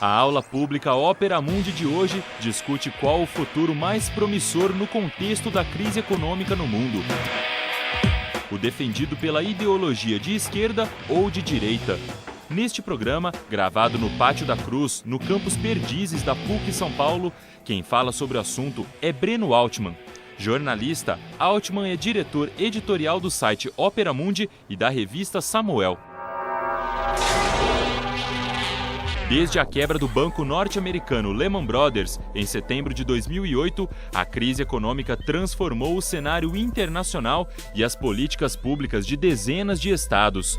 A aula pública Opera Mundi de hoje discute qual o futuro mais promissor no contexto da crise econômica no mundo. O defendido pela ideologia de esquerda ou de direita. Neste programa, gravado no Pátio da Cruz, no campus Perdizes da PUC São Paulo, quem fala sobre o assunto é Breno Altman. Jornalista, Altman é diretor editorial do site Opera Mundi e da revista Samuel. Desde a quebra do banco norte-americano Lehman Brothers, em setembro de 2008, a crise econômica transformou o cenário internacional e as políticas públicas de dezenas de estados.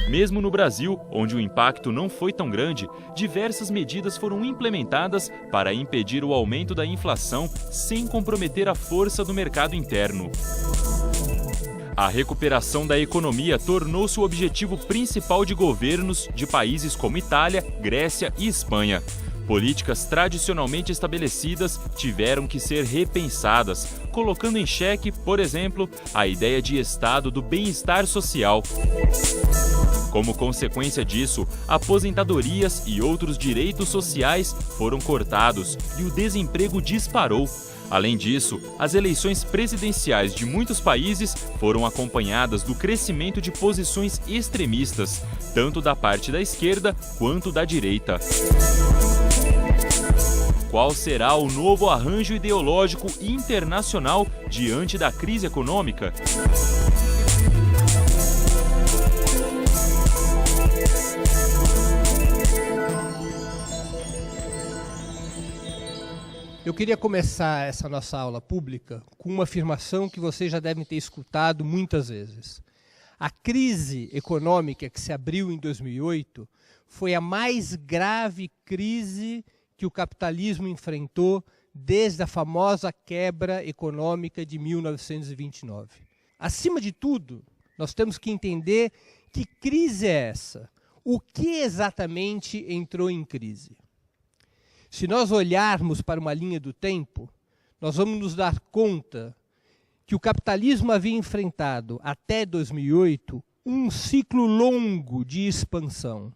Mesmo no Brasil, onde o impacto não foi tão grande, diversas medidas foram implementadas para impedir o aumento da inflação sem comprometer a força do mercado interno. A recuperação da economia tornou-se o objetivo principal de governos de países como Itália, Grécia e Espanha. Políticas tradicionalmente estabelecidas tiveram que ser repensadas, colocando em xeque, por exemplo, a ideia de estado do bem-estar social. Como consequência disso, aposentadorias e outros direitos sociais foram cortados e o desemprego disparou. Além disso, as eleições presidenciais de muitos países foram acompanhadas do crescimento de posições extremistas, tanto da parte da esquerda quanto da direita. Qual será o novo arranjo ideológico internacional diante da crise econômica? Eu queria começar essa nossa aula pública com uma afirmação que vocês já devem ter escutado muitas vezes. A crise econômica que se abriu em 2008 foi a mais grave crise que o capitalismo enfrentou desde a famosa quebra econômica de 1929. Acima de tudo, nós temos que entender que crise é essa. O que exatamente entrou em crise? Se nós olharmos para uma linha do tempo, nós vamos nos dar conta que o capitalismo havia enfrentado, até 2008, um ciclo longo de expansão,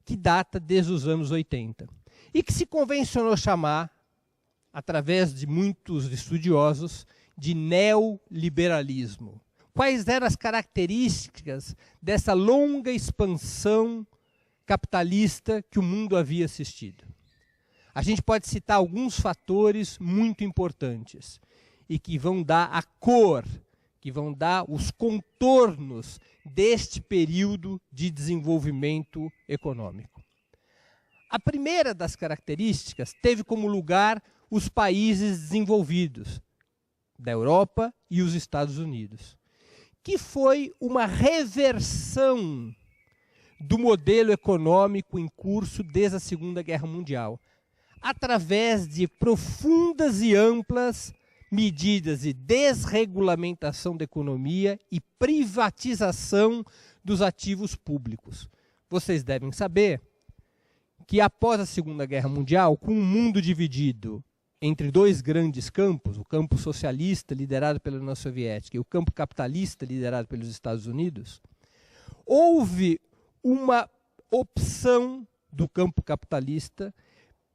que data desde os anos 80, e que se convencionou chamar, através de muitos estudiosos, de neoliberalismo. Quais eram as características dessa longa expansão capitalista que o mundo havia assistido? A gente pode citar alguns fatores muito importantes e que vão dar a cor, que vão dar os contornos deste período de desenvolvimento econômico. A primeira das características teve como lugar os países desenvolvidos da Europa e os Estados Unidos, que foi uma reversão do modelo econômico em curso desde a Segunda Guerra Mundial, através de profundas e amplas medidas de desregulamentação da economia e privatização dos ativos públicos. Vocês devem saber que após a Segunda Guerra Mundial, com o mundo dividido entre dois grandes campos, o campo socialista liderado pela União Soviética e o campo capitalista liderado pelos Estados Unidos, houve uma opção do campo capitalista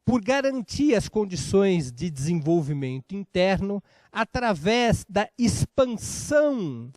por garantir as condições de desenvolvimento interno através da expansão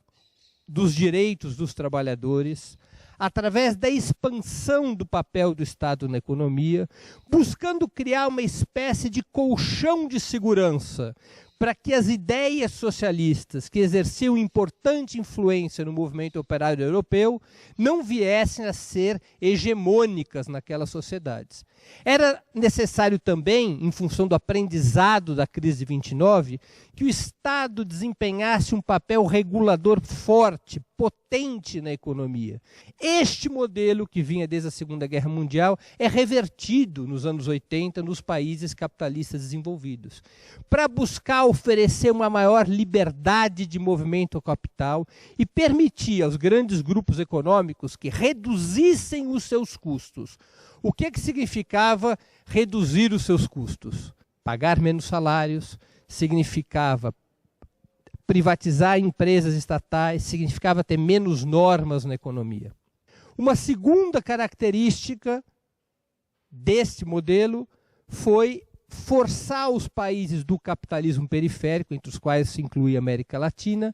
dos direitos dos trabalhadores, através da expansão do papel do Estado na economia, buscando criar uma espécie de colchão de segurança para que as ideias socialistas, que exerciam importante influência no movimento operário europeu, não viessem a ser hegemônicas naquelas sociedades. Era necessário também, em função do aprendizado da crise de 29, que o Estado desempenhasse um papel regulador forte, potente na economia. Este modelo, que vinha desde a Segunda Guerra Mundial, é revertido nos anos 80 nos países capitalistas desenvolvidos, para buscar oferecer uma maior liberdade de movimento ao capital e permitir aos grandes grupos econômicos que reduzissem os seus custos. O que significava reduzir os seus custos? Pagar menos salários, significava privatizar empresas estatais, significava ter menos normas na economia. Uma segunda característica deste modelo foi forçar os países do capitalismo periférico, entre os quais se inclui a América Latina,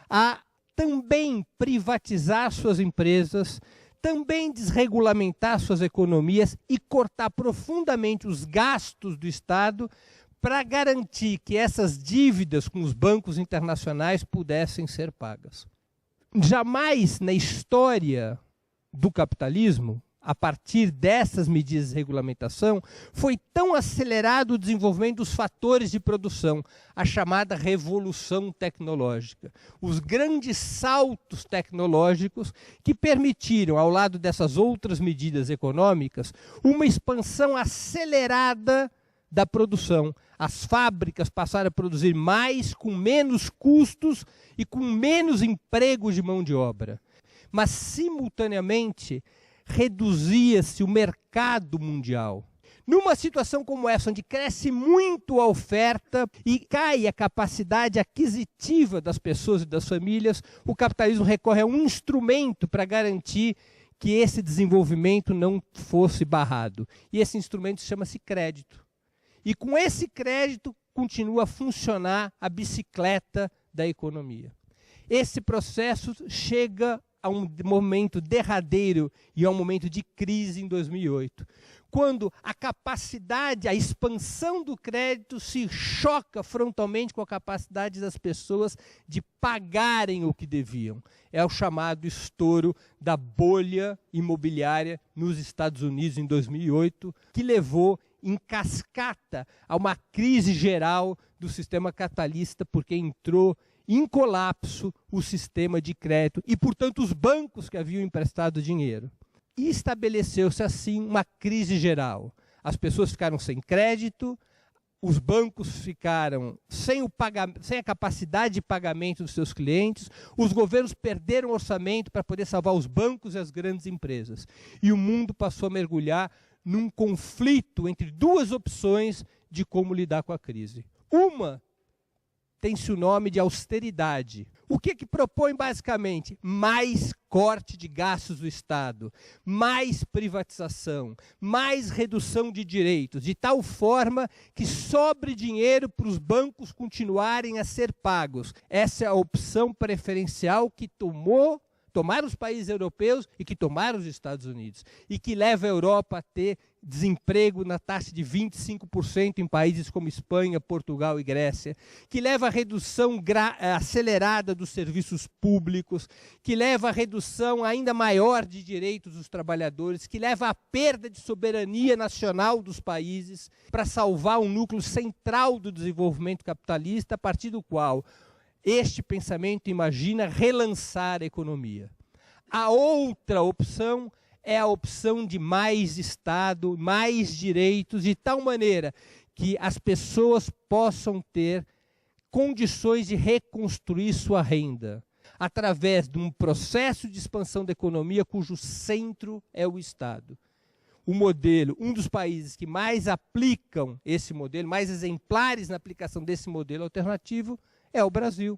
a também privatizar suas empresas, também desregulamentar suas economias e cortar profundamente os gastos do Estado para garantir que essas dívidas com os bancos internacionais pudessem ser pagas. Jamais na história do capitalismo, a partir dessas medidas de regulamentação, foi tão acelerado o desenvolvimento dos fatores de produção, a chamada revolução tecnológica. Os grandes saltos tecnológicos que permitiram, ao lado dessas outras medidas econômicas, uma expansão acelerada da produção. As fábricas passaram a produzir mais, com menos custos e com menos emprego de mão de obra. Mas, simultaneamente, reduzia-se o mercado mundial. Numa situação como essa, onde cresce muito a oferta e cai a capacidade aquisitiva das pessoas e das famílias, o capitalismo recorre a um instrumento para garantir que esse desenvolvimento não fosse barrado. E esse instrumento chama-se crédito. E com esse crédito continua a funcionar a bicicleta da economia. Esse processo chega a um momento derradeiro e a um momento de crise em 2008, quando a capacidade, a expansão do crédito se choca frontalmente com a capacidade das pessoas de pagarem o que deviam. É o chamado estouro da bolha imobiliária nos Estados Unidos em 2008, que levou em cascata a uma crise geral do sistema capitalista, porque entrou em colapso o sistema de crédito e, portanto, os bancos que haviam emprestado dinheiro. E estabeleceu-se, assim, uma crise geral. As pessoas ficaram sem crédito, os bancos ficaram sem a capacidade de pagamento dos seus clientes, os governos perderam orçamento para poder salvar os bancos e as grandes empresas. E o mundo passou a mergulhar num conflito entre duas opções de como lidar com a crise. Uma tem-se o nome de austeridade. O que propõe, basicamente? Mais corte de gastos do Estado, mais privatização, mais redução de direitos, de tal forma que sobre dinheiro para os bancos continuarem a ser pagos. Essa é a opção preferencial que tomaram os países europeus e que tomaram os Estados Unidos, e que leva a Europa a ter desemprego na taxa de 25% em países como Espanha, Portugal e Grécia, que leva a redução acelerada dos serviços públicos, que leva a redução ainda maior de direitos dos trabalhadores, que leva à perda de soberania nacional dos países para salvar um núcleo central do desenvolvimento capitalista, a partir do qual este pensamento imagina relançar a economia. A outra opção é a opção de mais Estado, mais direitos, de tal maneira que as pessoas possam ter condições de reconstruir sua renda, através de um processo de expansão da economia cujo centro é o Estado. O modelo, um dos países que mais aplicam esse modelo, mais exemplares na aplicação desse modelo alternativo, é o Brasil.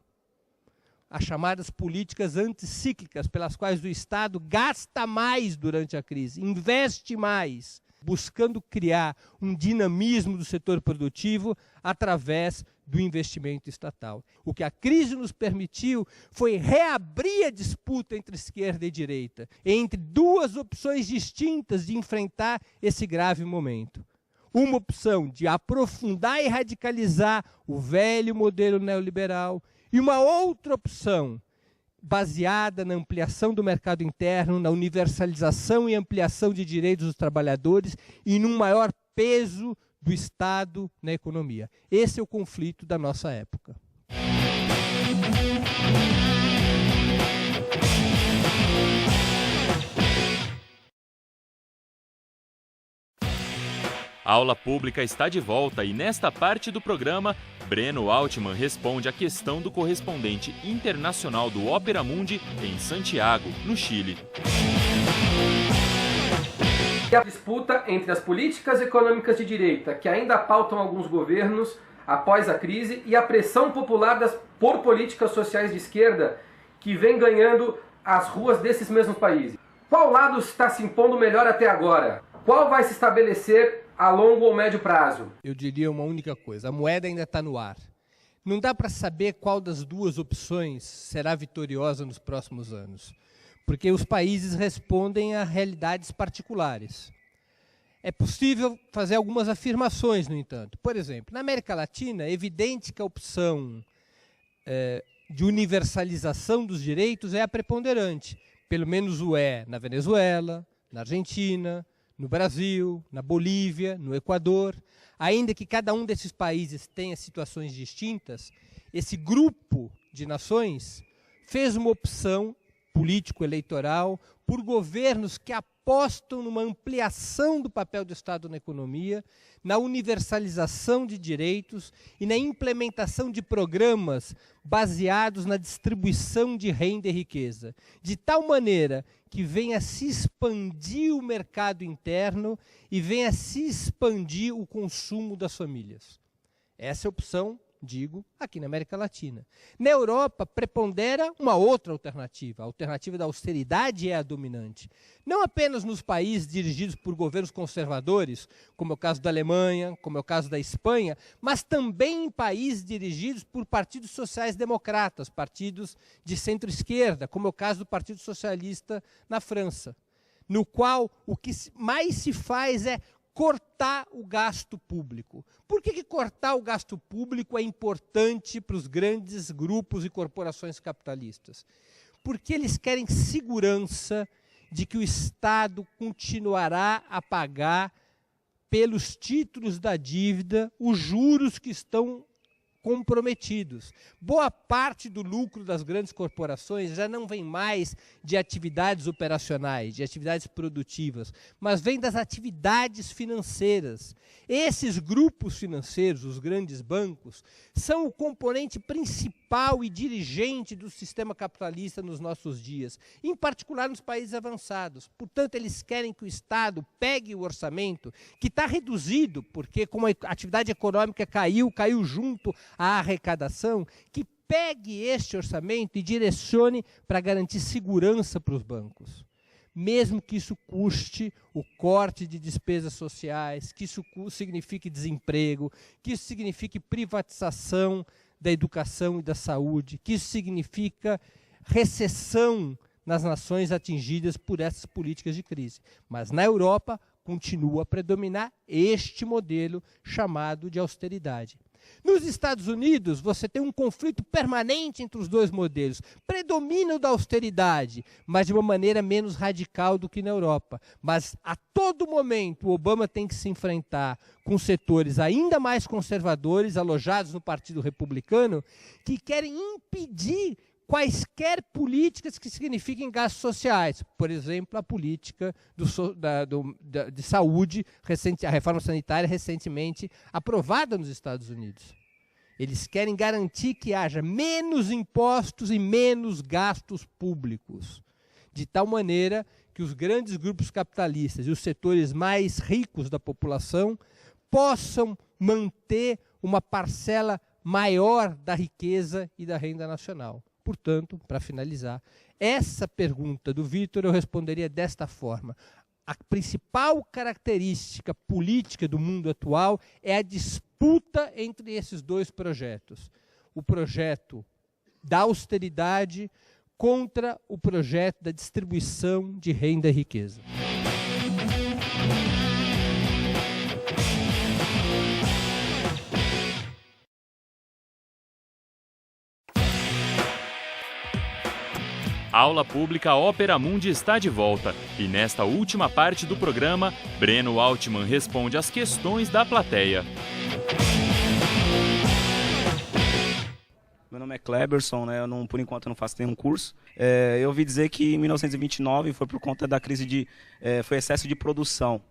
As chamadas políticas anticíclicas, pelas quais o Estado gasta mais durante a crise, investe mais, buscando criar um dinamismo do setor produtivo através do investimento estatal. O que a crise nos permitiu foi reabrir a disputa entre esquerda e direita, entre duas opções distintas de enfrentar esse grave momento. Uma opção de aprofundar e radicalizar o velho modelo neoliberal, e uma outra opção baseada na ampliação do mercado interno, na universalização e ampliação de direitos dos trabalhadores e num maior peso do Estado na economia. Esse é o conflito da nossa época. A aula pública está de volta e nesta parte do programa, Breno Altman responde à questão do correspondente internacional do Opera Mundi em Santiago, no Chile. A disputa entre as políticas econômicas de direita, que ainda pautam alguns governos após a crise, e a pressão popular por políticas sociais de esquerda, que vem ganhando as ruas desses mesmos países. Qual lado está se impondo melhor até agora? qual vai se estabelecer a longo ou médio prazo? Eu diria uma única coisa: a moeda ainda está no ar. Não dá para saber qual das duas opções será vitoriosa nos próximos anos, porque os países respondem a realidades particulares. É possível fazer algumas afirmações, no entanto. Por exemplo, na América Latina, é evidente que a opção de universalização dos direitos é a preponderante. Pelo menos o é na Venezuela, na Argentina, no Brasil, na Bolívia, no Equador. Ainda que cada um desses países tenha situações distintas, esse grupo de nações fez uma opção político-eleitoral por governos que apostam numa ampliação do papel do Estado na economia, na universalização de direitos e na implementação de programas baseados na distribuição de renda e riqueza, de tal maneira que venha se expandir o mercado interno e venha se expandir o consumo das famílias. Essa é a opção, digo, aqui na América Latina. Na Europa, prepondera uma outra alternativa. A alternativa da austeridade é a dominante. Não apenas nos países dirigidos por governos conservadores, como é o caso da Alemanha, como é o caso da Espanha, mas também em países dirigidos por partidos sociais-democratas, partidos de centro-esquerda, como é o caso do Partido Socialista na França, no qual o que mais se faz é cortar o gasto público. Por que cortar o gasto público é importante para os grandes grupos e corporações capitalistas? Porque eles querem segurança de que o Estado continuará a pagar pelos títulos da dívida os juros que estão comprometidos. Boa parte do lucro das grandes corporações já não vem mais de atividades operacionais, de atividades produtivas, mas vem das atividades financeiras. Esses grupos financeiros, os grandes bancos, são o componente principal e dirigente do sistema capitalista nos nossos dias, em particular nos países avançados. Portanto, eles querem que o Estado pegue o orçamento, que está reduzido, porque como a atividade econômica caiu junto à arrecadação, que pegue este orçamento e direcione para garantir segurança para os bancos. Mesmo que isso custe o corte de despesas sociais, que isso signifique desemprego, que isso signifique privatização da educação e da saúde, que isso significa recessão nas nações atingidas por essas políticas de crise. Mas na Europa continua a predominar este modelo chamado de austeridade. Nos Estados Unidos, você tem um conflito permanente entre os dois modelos. Predomina o da austeridade, mas de uma maneira menos radical do que na Europa. Mas, a todo momento, o Obama tem que se enfrentar com setores ainda mais conservadores, alojados no Partido Republicano, que querem impedir quaisquer políticas que signifiquem gastos sociais. Por exemplo, a política de saúde, a reforma sanitária recentemente aprovada nos Estados Unidos. Eles querem garantir que haja menos impostos e menos gastos públicos, de tal maneira que os grandes grupos capitalistas e os setores mais ricos da população possam manter uma parcela maior da riqueza e da renda nacional. Portanto, para finalizar, essa pergunta do Vitor eu responderia desta forma. A principal característica política do mundo atual é a disputa entre esses dois projetos. O projeto da austeridade contra o projeto da distribuição de renda e riqueza. A aula pública Ópera Mundi está de volta e nesta última parte do programa, Breno Altman responde às questões da plateia. Meu nome é Kleberson, né? Por enquanto eu não faço nenhum curso. Eu ouvi dizer que em 1929 foi por conta da crise foi excesso de produção.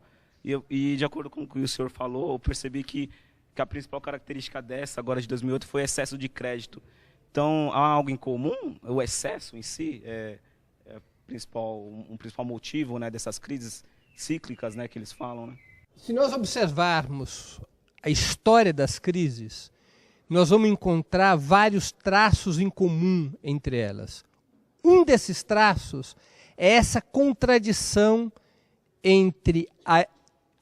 E de acordo com o que o senhor falou, eu percebi que a principal característica dessa, agora de 2008, foi excesso de crédito. Então, há algo em comum? O excesso em si um principal motivo, né, dessas crises cíclicas, né, que eles falam, né? Se nós observarmos a história das crises, nós vamos encontrar vários traços em comum entre elas. Um desses traços é essa contradição entre a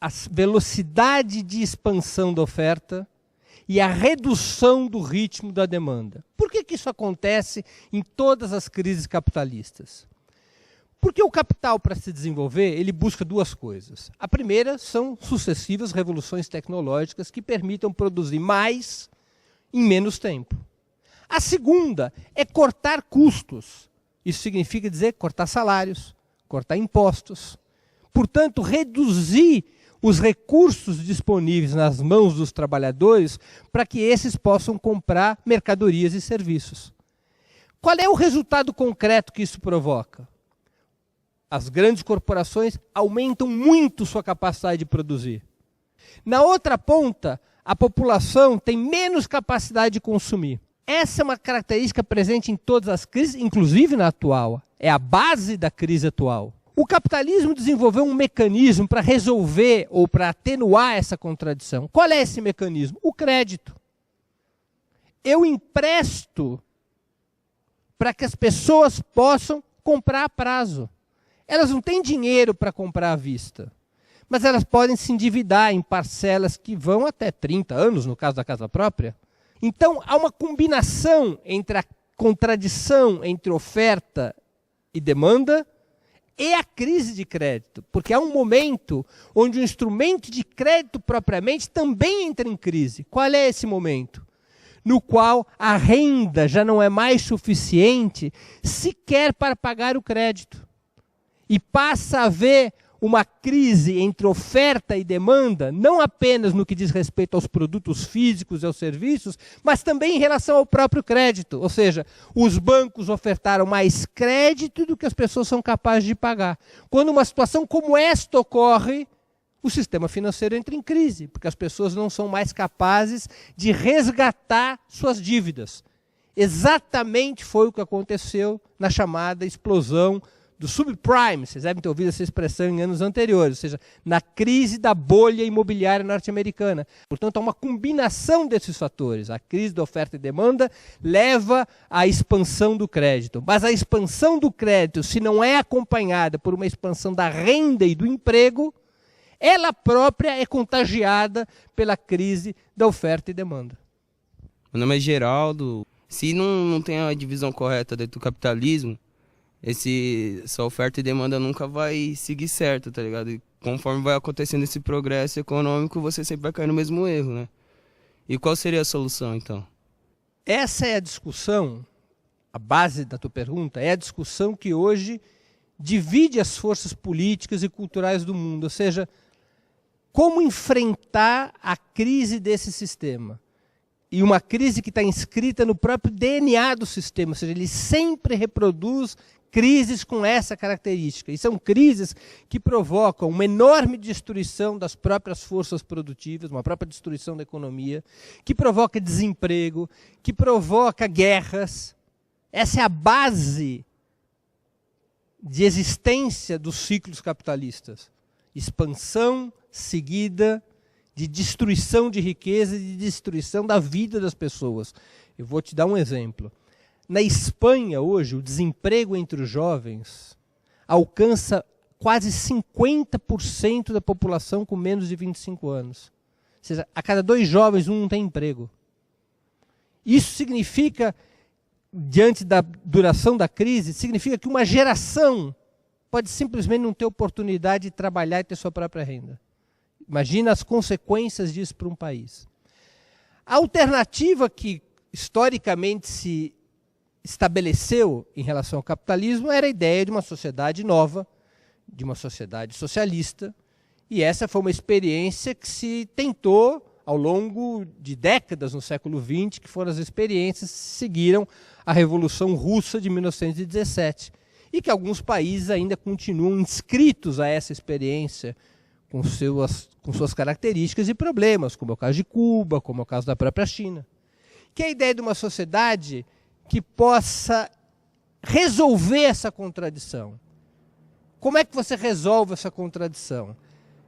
a velocidade de expansão da oferta e a redução do ritmo da demanda. Por que isso acontece em todas as crises capitalistas? Porque o capital, para se desenvolver, ele busca duas coisas. A primeira são sucessivas revoluções tecnológicas que permitam produzir mais em menos tempo. A segunda é cortar custos. Isso significa dizer cortar salários, cortar impostos. Portanto, reduzir os recursos disponíveis nas mãos dos trabalhadores para que esses possam comprar mercadorias e serviços. Qual é o resultado concreto que isso provoca? As grandes corporações aumentam muito sua capacidade de produzir. Na outra ponta, a população tem menos capacidade de consumir. Essa é uma característica presente em todas as crises, inclusive na atual. É a base da crise atual. O capitalismo desenvolveu um mecanismo para resolver ou para atenuar essa contradição. Qual é esse mecanismo? O crédito. Eu empresto para que as pessoas possam comprar a prazo. Elas não têm dinheiro para comprar à vista, mas elas podem se endividar em parcelas que vão até 30 anos, no caso da casa própria. Então, há uma combinação entre a contradição entre oferta e demanda e a crise de crédito, porque há um momento onde o instrumento de crédito propriamente também entra em crise. Qual é esse momento? No qual a renda já não é mais suficiente sequer para pagar o crédito. E passa a haver uma crise entre oferta e demanda, não apenas no que diz respeito aos produtos físicos e aos serviços, mas também em relação ao próprio crédito. Ou seja, os bancos ofertaram mais crédito do que as pessoas são capazes de pagar. Quando uma situação como esta ocorre, o sistema financeiro entra em crise, porque as pessoas não são mais capazes de resgatar suas dívidas. Exatamente foi o que aconteceu na chamada explosão do subprime, vocês devem ter ouvido essa expressão em anos anteriores, ou seja, na crise da bolha imobiliária norte-americana. Portanto, há uma combinação desses fatores. A crise da oferta e demanda leva à expansão do crédito. Mas a expansão do crédito, se não é acompanhada por uma expansão da renda e do emprego, ela própria é contagiada pela crise da oferta e demanda. Meu nome é Geraldo. Se não tem a divisão correta dentro do capitalismo, essa oferta e demanda nunca vai seguir certo, tá ligado? E conforme vai acontecendo esse progresso econômico, você sempre vai cair no mesmo erro, né? E qual seria a solução, então? Essa é a discussão, a base da tua pergunta, é a discussão que hoje divide as forças políticas e culturais do mundo, ou seja, como enfrentar a crise desse sistema. E uma crise que está inscrita no próprio DNA do sistema, ou seja, ele sempre reproduz crises com essa característica. E são crises que provocam uma enorme destruição das próprias forças produtivas, uma própria destruição da economia, que provoca desemprego, que provoca guerras. Essa é a base de existência dos ciclos capitalistas. Expansão seguida de destruição de riqueza e de destruição da vida das pessoas. Eu vou te dar um exemplo. Na Espanha, hoje, o desemprego entre os jovens alcança quase 50% da população com menos de 25 anos. Ou seja, a cada 2 jovens, um não tem emprego. Isso significa, diante da duração da crise, significa que uma geração pode simplesmente não ter oportunidade de trabalhar e ter sua própria renda. Imagina as consequências disso para um país. A alternativa que historicamente se estabeleceu em relação ao capitalismo era a ideia de uma sociedade nova, de uma sociedade socialista, e essa foi uma experiência que se tentou ao longo de décadas no século XX, que foram as experiências que seguiram a Revolução Russa de 1917, e que alguns países ainda continuam inscritos a essa experiência, com suas características e problemas, como é o caso de Cuba, como é o caso da própria China. Que é a ideia de uma sociedade que possa resolver essa contradição. Como é que você resolve essa contradição?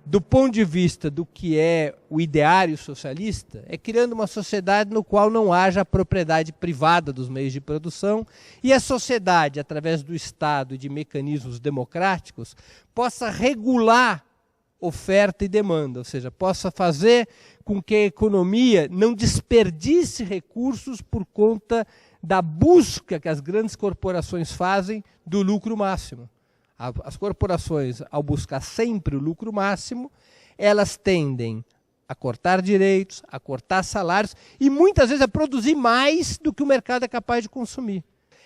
Do ponto de vista do que é o ideário socialista, é criando uma sociedade no qual não haja a propriedade privada dos meios de produção e a sociedade, através do Estado e de mecanismos democráticos, possa regular oferta e demanda, ou seja, possa fazer com que a economia não desperdice recursos por conta da busca que as grandes corporações fazem do lucro máximo. As corporações, ao buscar sempre o lucro máximo, elas tendem a cortar direitos, a cortar salários e muitas vezes a produzir mais do que o mercado é capaz de consumir.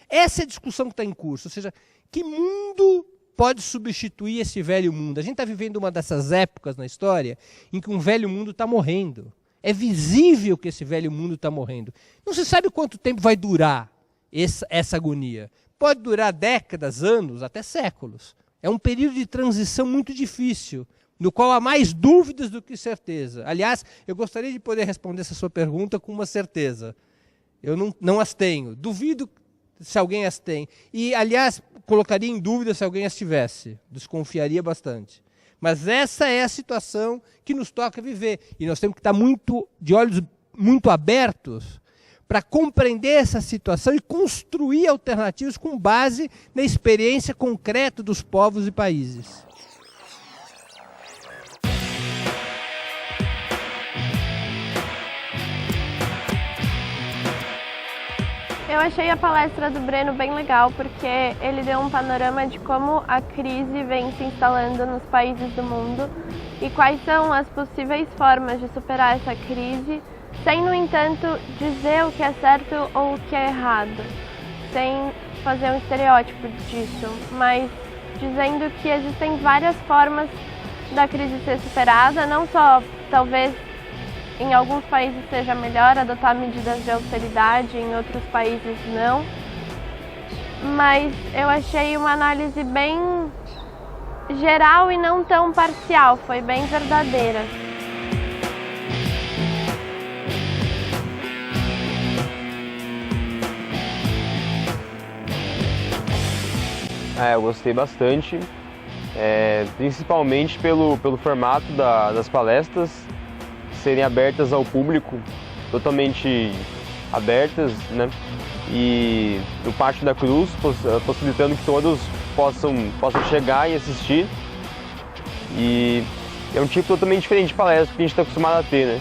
Essa é a discussão que está em curso, ou seja, que mundo pode substituir esse velho mundo? A gente está vivendo uma dessas épocas na história em que um velho mundo está morrendo. É visível que esse velho mundo está morrendo. Não se sabe quanto tempo vai durar essa agonia. Pode durar décadas, anos, até séculos. É um período de transição muito difícil, no qual há mais dúvidas do que certeza. Aliás, eu gostaria de poder responder essa sua pergunta com uma certeza. Eu não as tenho. Duvido se alguém as tem. E, aliás, colocaria em dúvida se alguém as tivesse. Desconfiaria bastante. Mas essa é a situação que nos toca viver. E nós temos que estar de olhos muito abertos para compreender essa situação e construir alternativas com base na experiência concreta dos povos e países. Eu achei a palestra do Breno bem legal, porque ele deu um panorama de como a crise vem se instalando nos países do mundo e quais são as possíveis formas de superar essa crise, sem, no entanto, dizer o que é certo ou o que é errado, sem fazer um estereótipo disso, mas dizendo que existem várias formas da crise ser superada, não só, talvez, em alguns países seja melhor adotar medidas de austeridade, em outros países não. Mas eu achei uma análise bem geral e não tão parcial, foi bem verdadeira. Eu gostei bastante, principalmente pelo formato das palestras, serem abertas ao público, totalmente abertas, né? E o Pátio da Cruz, possibilitando que todos possam chegar e assistir. E é um tipo totalmente diferente de palestra que a gente está acostumado a ter, né?